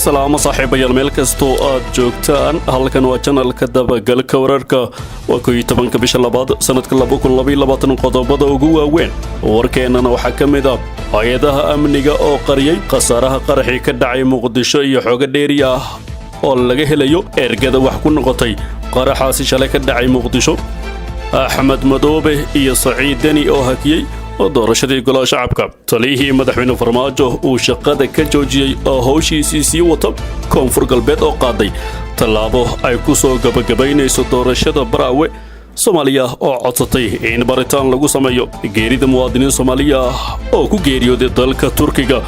salaamo saaxiibayaal meel kastoo aad joogtaan halkan waa channelka dabagalka wararka waa 11 bisha labaad sanadka 2022 qodobada ugu waaweyn warkeenana waxaa ka mid ah hay'adaha amniga oo qariyay khasaaraha qaraxii ka dhacay Muqdisho iyo xogo dheeri ah oo laga helayo ergada wax ku noqotay qaraxaasi shalay ka dhacay Muqdisho Axmed Madoobe iyo Saciid Deni oo hakiyay oo doorashadii golaha shacabka taliyihii madaxweyne Farmaajo uu shaqada ka joojiyay oo hawshiisii sii wata koonfur galbeed oo qaaday tallaabo ay ku soo gabagabaynayso doorashada Baraawe Soomaaliya oo codsatay in baritaan lagu sameeyo geerida muwaadiniin Soomaaliya oo ku geeriyooday dalka Turkiga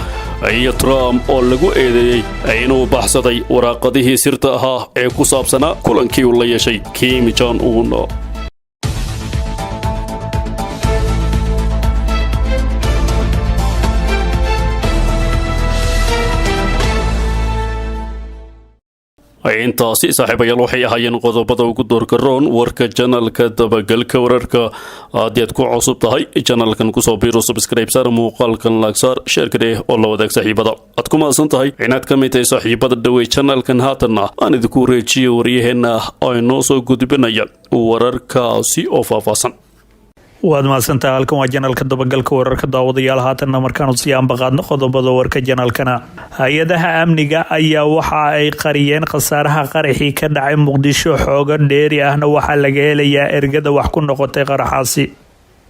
iyo Trump oo lagu eedeeyay inuu baxsaday waraaqadihii sirta ahaa ee ku saabsanaa kulankii uu la yeeshay Kim Jong-un intaasi saaxiibayaal waxay ahaayeen qodobada ugu doorka roon warka channelka dabagalka wararka aad ku cusub tahay channelkan ku soo biiro subscribe sar muuqaalkan like sar share kare oo la wadaag saaxiibada aad ku maasan tahay inaad ka mid tahay saaxiibada dhawey channelkan haatan aan idinku reejiyo waryaheena oo noo soo gudbinaya wararkaasi oo faahfaahsan waad maasantahay halkan waa janalka dabagalka wararka daawadayaal haatanna markaanu sii ambaqaadno qodobada warka janalkana hay-adaha amniga ayaa waxa ay qariyeen khasaaraha qaraxii ka dhacay Muqdisho xooga dheeri ahna waxaa laga helayaa ergada wax ku noqotay qaraxaasi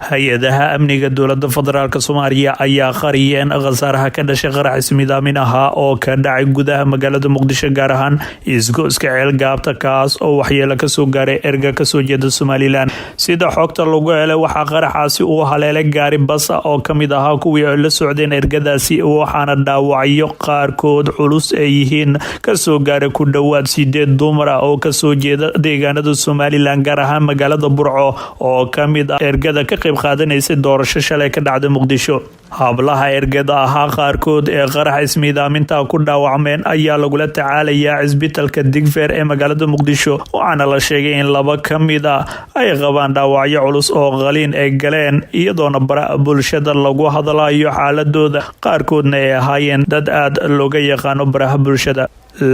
hay-adaha amniga dowladda federaalka Soomaaliya ayaa qariyeen khasaaraha ka dhashay qarax ismidaamin ahaa oo ka dhacay gudaha magaalada Muqdisho gaar ahaan isgoyska ceel gaabta kaas oo waxyeelo ka soo gaaray erga ka soo jeeda Somaliland sida xogta lagu helay waxa qaraxaasi uu haleelay gaari bas oo kamid ahaa kuwii la socdeen ergadaasi waxaana dhaawacyo qaarkood culus ay yihiin ka soo gaaray ku dhawaad 8 dumar ah oo ka soo jeeda deegaanada Somaliland gaar ahaan magaalada Burco oo kamid ah ergada ka qaadanaysa doorasho shalay ka dhacday Muqdisho hablaha ergada ahaa qaarkood ee qarax ismiidaaminta ku dhaawacmeen ayaa lagula tacaalayaa isbitaalka Digfaar ee magaalada Muqdisho waxaana la sheegay in laba kamid ah ay qabaan dhaawacyo culus oo qaliin ay galeen iyadoona bulshada lagu hadlayo xaaladooda qaarkoodna ay ahaayeen dad aad looga yaqaano baraha bulshada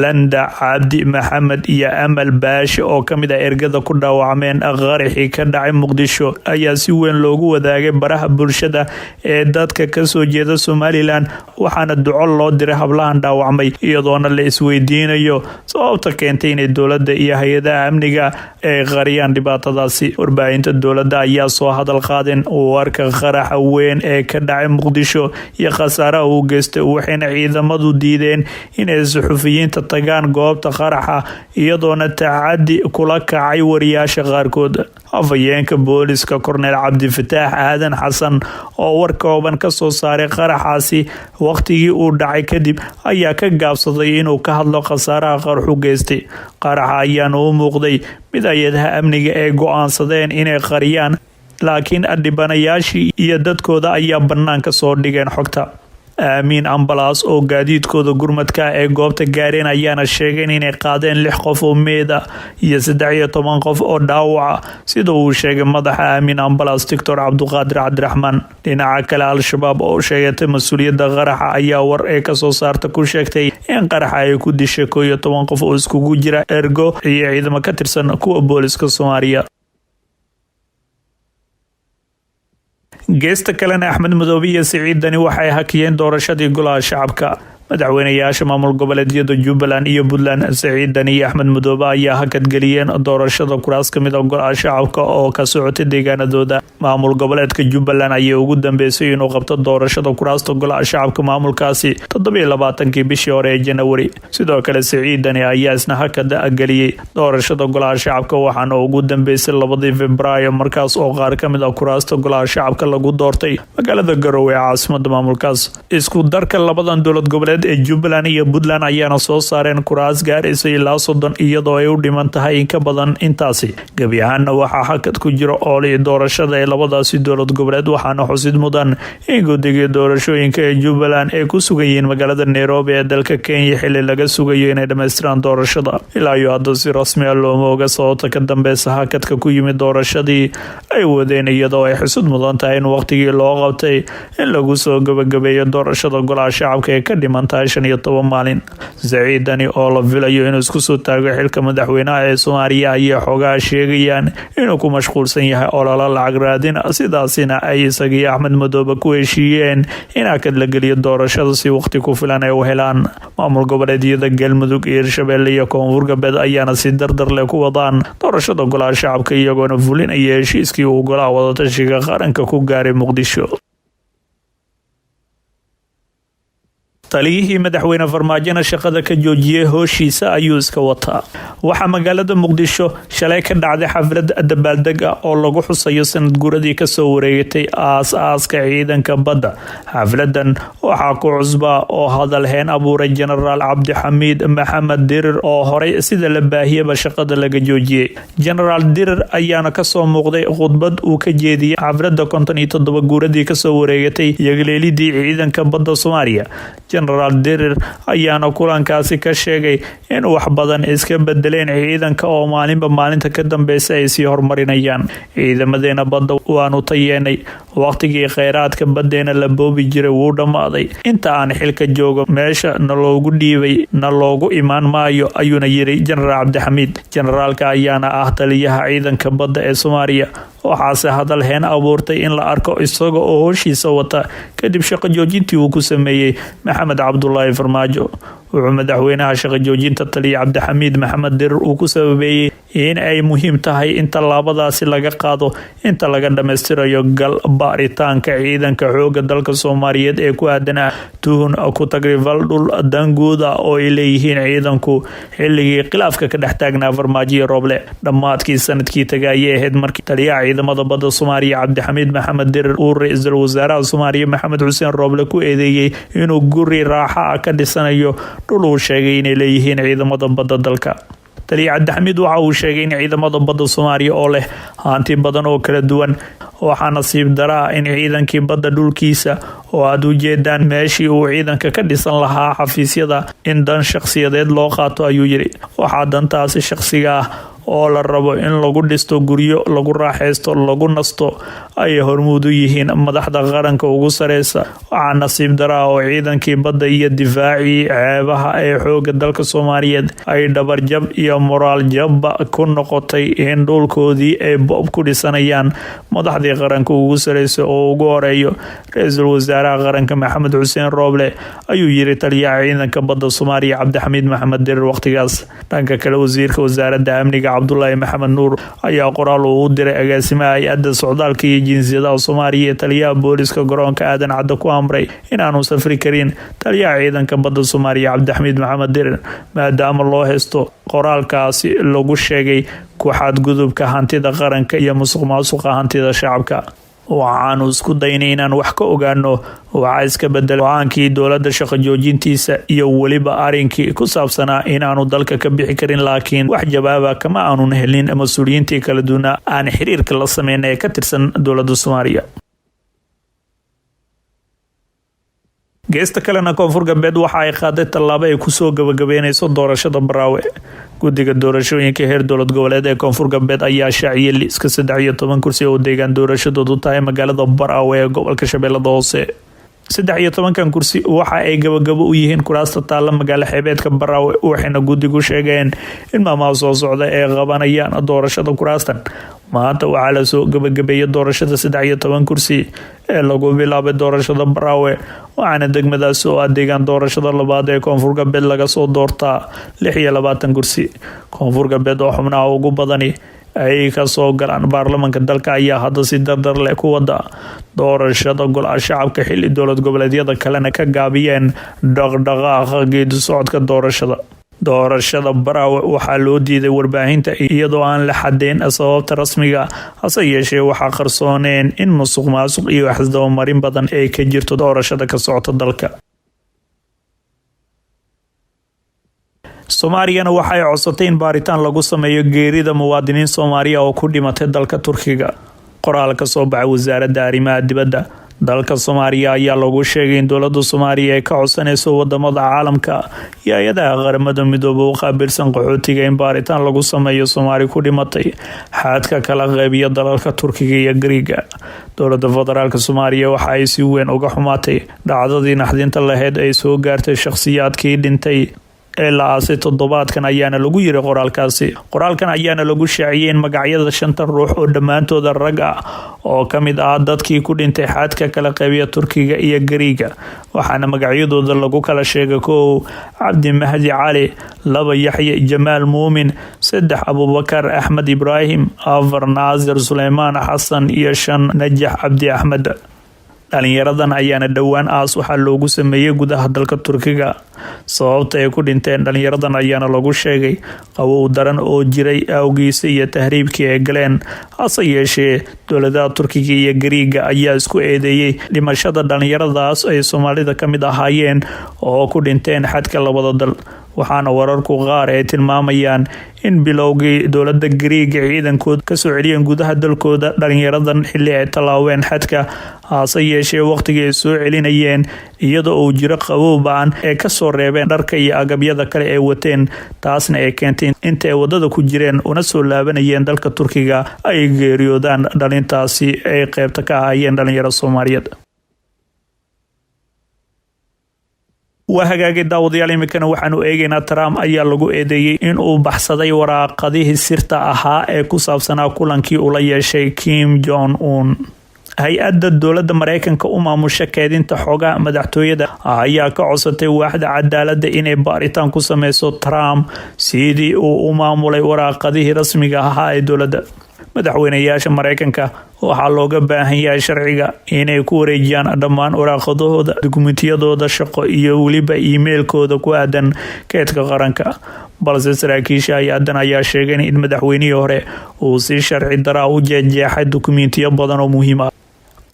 Landa Cabdi Maxamed iyo Amal Baashi oo kamid ah ergada ku dhaawacmeen qaraxii ka dhacay Muqdisho ayaa si weyn loogu wadaagay baraha bulshada ee dadka ka soo jeeda Somaliland waxaana duco loo diray hablahan dhaawacmay iyadoona la isweydiinayo sababta keentay in dowladda iyo hay'adaha amniga ay qariyaan dhibaatadaasi warbaahinta dowladda ayaa soo hadal qaadeen warka qaraxa weyn ee ka dhacay Muqdisho iyo khasaaraha uu geystay waxayna ciidamadu diideen inay suxufiyiin tagaan goobta qaraxa iyadoona tacadi kula kacay wariyaasha qaarkood afayeenka booliska Korneel Cabdi Fataax Aadan Xasan oo war kooban ka soo saaray qaraxaasi waqtigii uu dhacay kadib ayaa ka gaabsaday inuu ka hadlo khasaaraha qaraxu geystay qaraxa ayaana u muuqday mid hay'adaha amniga ee go'aansadeen inay qariyaan laakiin dhibanayaashii iyo dadkooda ayaa banaanka soo dhigeen xogta Aamin ambalaas oo gaadiidkooda gurmadka ee goobta gaareen ayaana sheegay inay qaadeen 6 qof oo meed ah iyo 13 qof oo dhaawac sida uu sheegay madaxa Aamin ambalaas Dr. Cabduqaadir Cabdiraxmaan dhinaca kale Al-Shabaab oo sheegatay mas'uuliyadda qaraxa ayaa war ee ka soo saarta ku sheegtay in qaraxa ay ku dishay 11 qof oo iskugu jira ergo iyo ciidamo ka tirsan kuwa booliska Soomaaliya geesta kalena Axmed Madoobe iyo Saciid Deni waxay hakiyeen doorashadii golaha shacabka madaxweynayaasha maamul goboleedyada Jubbaland iyo Puntland Saciid Deni iyo Axmed Madoobe ayaa hakad galiyeen doorashada kuraas kamid ah golaha shacabka oo ka socotay deegaanadooda maamul goboleedka Jubbaland ayaa ugu dambeysay inuu qabto doorashada kuraasta golaha shacabka maamulkaasi 27 bishii hore ee January sidoo kale Saciid Deni ayaa isna hakad galiyay doorashada golaha shacabka waxaana ugu dambeysay 2 Febraayo markaas oo qaar kamid ah kuraasta golaha shacabka lagu doortay magaalada Garowe ee caasimadda maamulkaas isku darka labadan dowlad goboleed ee Jubbaland iyo Puntland ayaana soo saareen kuraas gaaraysa ilaa 30 iyadoo ay u dhiman tahay in ka badan intaasi gabi ahaanna waxaa hakad ku jira olay doorashada ee labadaasi dowlad goboleed waxaana xusid mudan in guddiga doorashooyinka ee Jubbaland ay ku sugayeen magaalada Nairobi ee dalka Kenya xilli laga sugayo inay dhameystiraan doorashada ilaa iyo hadda si rasmi ah looma oga sababta ka dambeysa hakadka ku yimid doorashadii ay wadeen iyadoo ay xusud mudan tahay in waqtigii loo qabtay in lagu soo gabagabeeyo doorashada golaha shacabka ee ka dhiman badan tahay 15 maalin. Saciid Dani oo la filayo inuu isku soo taago xilka madaxweynaha ee Soomaaliya ayaa xogaa sheegayaan inuu ku mashquulsan yahay olole lacag raadin sidaasina ay isagii Axmed Madoobe ku heshiiyeen in akad la geliyo doorashada si waqti ku filan ay u helaan. Maamul goboleedyada Galmudug iyo Hirshabelle iyo Koonfur Galbeed ayaana si dardar leh ku wadaan doorashada golaha shacabka iyagoona fulinaya heshiiskii uu golaha wadatashiga qaranka ku gaaray Muqdisho. taliyihii madaxweyne farmaajona shaqada ka joojiyay hooshiisa ayuu iska wataa. Waxaa magaalada Muqdisho shalay ka dhacday xaflad dabaaldeg ah oo lagu xusayo sanad guuradii ka soo wareegtay aas-aaska ciidanka badda. Xafladan waxaa ku cusbaa oo hadal heen abuuray Generaal Cabdixamiid Maxamed Dirir oo horey sida la baahiyaba shaqada laga joojiyay. Generaal Dirir ayaana ka soo muuqday khudbad uu ka jeediyay xaflada 57 guuradii ka soo wareegtay yagleelidii ciidanka badda Soomaaliya. Generaal Dirir ayaana kulankaasi ka sheegay in wax badan iska bedeleen ciidanka oo maalinba maalinta ka dambeysay ay sii horumarinayaan. Ciidamadeena badda waanu tayeenay, waqtigii kheyraadka badeena la boobi jiray wuu dhamaaday. Inta aan xilka joogo meesha na loogu dhiibay na loogu imaan maayo ayuuna yiri Generaal Cabdixamiid. Generaalka ayaana ah taliyaha ciidanka badda ee Soomaaliya. Waxaase hadal heen abuurtay in la arko isaga oo hooshiisa wata kadib shaqo joojintii uu ku sameeyay Maxamed Cabdullaahi Farmaajo. Wuxuu madaxweynaha shaqo joojinta taliya Cabdixamiid Maxamed Dirir uu ku sababeeyay in ay muhiim tahay in tallaabadaasi laga qaado inta laga dhameystirayo gal baaritaanka ciidanka xooga dalka Soomaaliyeed ee ku aadan tuhun ku tagrifal dhul danguuda oo ay leeyihiin ciidanku xilligii khilaafka ka dhex taagnaa Farmaajo iyo Roble. Dhammaadkii sanadkii tagay ahayd markii taliyaha ciidamada badda Soomaaliya Cabdixamiid Maxamed Dirir uu ra'iisul wasaaraha Soomaaliya Maxamed Xuseen Roble ku eedeeyay inuu guri raaxa ka dhisanayo dhul uu sheegay inay leeyihiin ciidamada badda dalka. taliya Cabdixamiid waxa uu sheegay in ciidamada badda Soomaaliya oo leh hanti badan oo kala duwan waxaa nasiib daraa in ciidankii badda dhulkiisa oo aad u jeedaan meeshii uu ciidanka ka dhisan lahaa xafiisyada in dan shakhsiyadeed loo qaato ayuu yiri. Waxaa dantaasi shakhsiga ah oo la rabo in lagu dhisto guryo lagu raaxeysto lagu nasto ay hormuud u yihiin madaxda qaranka ugu sareysa. Waxaa nasiib daraa oo ciidankii badda iyo difaacii ceebaha ee xooga dalka Soomaaliyeed ay dhabarjab iyo moraal jabba ku noqotay in dhulkoodii ay boob ku dhisanayaan madaxdii qaranka ugu sareysa oo ugu horeeyo ra'iisul wasaaraha qaranka Maxamed Xuseen Roble ayuu yiri taliyaha ciidanka badda Soomaaliya Cabdixamiid Maxamed Dirir waqtigaas. Dhanka kale wasiirka wasaaradda amniga Cabdullaahi Maxamed Nuur ayaa qoraal uu diray agaasimaha hay'adda socdaalka iyo jinsiyadaha Soomaaliya ee taliyaha booliska garoonka aadan cadda ku amray in aanu safri karin taliyaha ciidanka badda Soomaaliya Cabdixamiid Maxamed Dirir maadaama loo haysto qoraalkaasi lagu sheegay ku xadgudubka hantida qaranka iyo musuqmaasuqa hantida shacabka. waxaanu isku daynay inaan wax ka ogaano waxa iska bedel go-aankii dowladda shaqo joojintiisa iyo weliba arinkii ku saabsanaa inaanu dalka ka bixi karin, laakiin wax jawaaba kama aanun helin mas-uuliyiintii kala duwana aan xiriirka la sameyn ee ka tirsan dowladda Soomaaliya. geesta kalena Koonfur Galbeed waxa ay qaaday tallaabo ay kusoo gabagabeynayso doorashada Baraawe. guddiga doorashooyinka heer dowlad goboleed ee Koonfur Galbeed ayaa shaaciyay liiska 13 kursi oo deegaan doorashadoodu tahay magaalada Baraawe ee gobolka Shabeellada Hoose. 13 kursi waxa ay gabagabo u yihiin kuraasta taalla magaalo xeebeedka Baraawe, waxayna guddigu sheegeen in maamaha soo socda ee qabanayaan doorashada kuraastan. maanta waxaa la soo gabagabeeyay doorashada 13 kursi ee lagu bilaabay doorashada Baraawe, waxaana degmadaas oo adeegan doorashada labaad ee Koonfur Galbeed laga soo doortaa 26 kursi. Koonfur Galbeed oo xubnaha ugu badani ay ka soo galaan baarlamaanka dalka ayaa hadda si dardar leh ku wada doorashada golaha shacabka xilli dowlad goboleedyada kalena ka gaabiyeen dhaqdhaqaaqa geedi socodka doorashada Baraawe waxaa loo diiday warbaahinta iyadoo aan la xadeyn sababta rasmiga, hase yeeshee waxaa qarsooneen in musuqmaasuq iyo xisdabamarin badan ay ka jirto doorashada ka socota dalka. Soomaaliyana waxay codsatay in baaritaan lagu sameeyo geerida muwaadiniin Soomaaliya oo ku dhimatay dalka Turkiga. qoraal ka soo baxay wasaaradda arrimaha dibadda dalka Soomaaliya ayaa lagu sheegay in dowladda Soomaaliya ay ka codsanayso wadamada caalamka iyo hay'adaha qaramada midoobay oo qaabilsan qaxootiga in baaritaan lagu sameeyo Soomaali ku dhimatay xadka kala qeybiya dalalka Turkiga iyo Greega. Dowladda federaalka Soomaaliya waxa ay si weyn uga xumaatay dhacdadii naxdinta lahayd ay soo gaartay shakhsiyaadkii dhintay ee la aasay toddobaadkan ayaana lagu yiri qoraalkan ayaana lagu shaaciyay in magacyada 5 ruux oo dhammaantood rag ah oo kamid ah dadkii ku dhintay xadka kala qeybiya Turkiga iyo Greega waxaana magacyadooda lagu kala sheegay 1 Cabdi Mahdi Cali 2 Yaxya Jamaal Muumin 3 Abubakar Ahmed Ibrahim 4 Naasir Suleymaan Xasan iyo 5 Najax Cabdi Ahmed. dhalinyaradan ayaana dhowaan waxaa loogu sameeyay gudaha dalka Turkiga sababta ay ku dhinteen dhalinyaradan ayaana lagu sheegay qabow daran oo jiray awgiisa iyo tahriibkii ay galeen hase yeeshee dowladaha Turkiga iyo Greega ayaa isku eedeeyay dhimashada dhalinyaradaas ay Soomaalida kamid ahaayeen oo ku dhinteen xadka labada dal waxaana wararku qaar ay tilmaamayaan in bilowgii dowladda Greega ciidankood ka soo celiyeen gudaha dalkooda dhalinyaradan xilli ay talaaween xadka hase yeeshee waqtigii ay soo celinayeen iyadoo uu jiro qabow baan ee ka soo reebeen dharka iyo agabyada kale ee wateen taasna ay keentay inta ay wadada ku jireen una soo laabanayeen dalka Turkiga ay geeriyoodaan dhalintaasi ay qaybta ka ahaayeen dhalinyaro Soomaaliyeed. waa hagaagay daawadayaal imikana waxaanu eegaynaa Trump ayaa lagu eedeeyay in uu baxsaday waraaqadihii sirta ahaa ee ku saabsanaa kulankii uu la yeeshay Kim Jong Un. hay-adda dowladda Mareykanka u maamusha keedinta xogaha madaxtooyada ayaa ka codsatay waaxda cadaaladda inay baaritaan ku sameyso Trump sidii uu u maamulay waraaqadihii rasmiga ahaa ee dowladda. madaxweynayaasha Mareykanka waxaa looga baahan yahay sharciga inay ku wareejiyaan dhammaan waraaqadahooda dukumentiyadooda shaqo iyo waliba emailkooda ku aadan keedka qaranka balse saraakiisha hay-adan ayaa sheegay in madaxweynihii hore uu si sharci daraa u jeexjeexay dukumentiyo badan oo muhiim ah.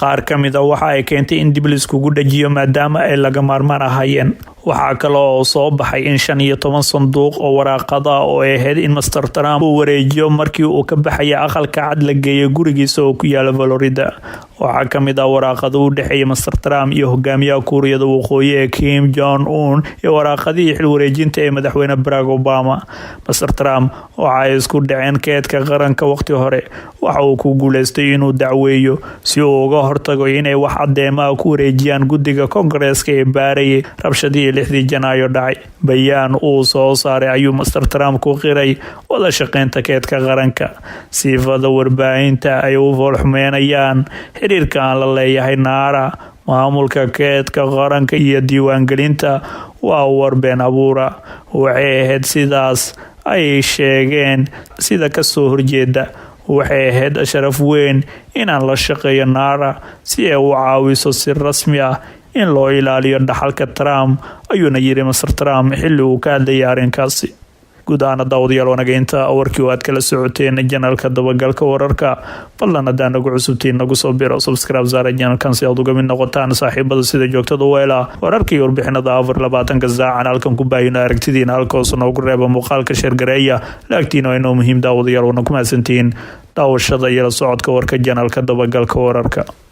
qaar kamid ah waxa ay keentay in dib liskugu dhajiyo maadaama ay laga maarmaan ahaayeen. waxaa kale oo soo baxay in 15 sanduuq oo waraaqada oo ay ahayd in Mr. Trump uu wareejiyo markii uu ka baxay aqalka cad la geeyay gurigiisa oo ku yaala Florida. waxaa kamid ah waraaqada u dhaxeeyay Mr. Trump iyo hogaamiyaha Kuuriyada Waqooyi ee Kim Jong Un iyo waraaqadii xil wareejinta ee madaxweyne Barack Obama. Mr. Trump waxa ay isku dhaceen keedka qaranka waqti hore waxa uu ku guuleystay inuu dacweeyo si uu uga hortago inay wax cadeemaha ku wareejiyaan guddiga Congress-ka ee baarayay rabshadii 6 Janaayo dhacay. bayaan uu soo saaray ayuu Mr. Trump ku qiray wada shaqeynta keedka qaranka sifada warbaahinta ay u volxumeynayaan xiriirka aan la leeyahay naara maamulka keedka qaranka iyo diiwaangelinta waa warbeen abuura waxay ahayd sidaas ay sheegeen sida ka soo horjeeda waxay ahayd sharaf weyn inaan la shaqeeyo naara si ay u caawiso si rasmi ah in loo ilaaliyo dhaxalka Trump ayuuna yiri Mr. Trump xilli uu ka hadlayay arrinkaasi. guud ahaan daawadayaal wanaagta warkii aad kala socoteen janaalka dabagalka wararka fadlan hadaan nagu cusubtiin nagu soo biro subscribe saara janaalkan si aad uga mid noqotaan saaxiibada sida joogtada u hela wararka iyo warbixinada 24 saac halkan ku baahina aragtidiina halkaas noogu reeba muuqaalka share gareeya laagtiina waa inoo muhiim daawadayaal wana ku mahadsantiin daawashada iyo la socodka warka janaalka dabagalka wararka.